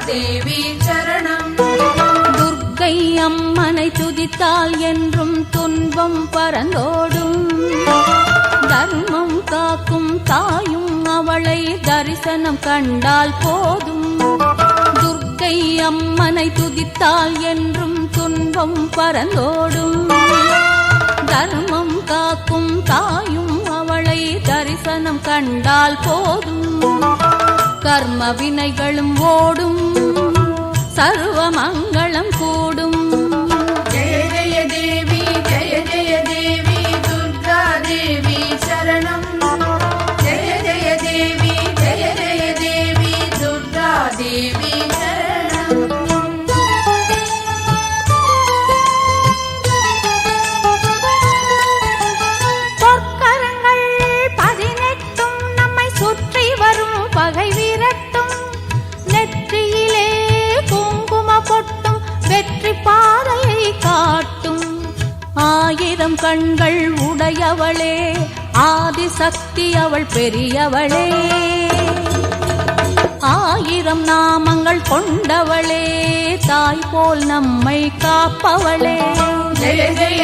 தேவி சரணம். துர்க்கை அம்மனை துதித்தால் என்றும் துன்பம் பறந்தோடும். தர்மம் காக்கும் தாயும் அவளை தரிசனம் கண்டால் போதும். துர்க்கை அம்மனை துதித்தால் என்றும் துன்பம் பறந்தோடும். தர்மம் காக்கும் தாயும் அவளை தரிசனம் கண்டால் போதும். கர்ம வினைகளும் ஓடும், சர்வ மங்களம் கூடும். ஜெய ஜெய தேவி ஜெய ஜெய தேவி துர்கா தேவி சரணம். ஜெய ஜெய தேவி ஜெய ஜெய தேவி துர்கா தேவி சரணம். பொற்கரங்கள் 18 நம்மை சுற்றி வரும் பகை விரட்டும். நெற்றியிலே குங்கும பொட்டும் வெற்றி பாதையை காட்டும். 1000 கண்கள் உடையவளே, ஆதிசக்தி அவள் பெரியவளே. 1000 நாமங்கள் கொண்டவளே, தாய் போல் நம்மை காப்பவளே. ஜெய ஜெய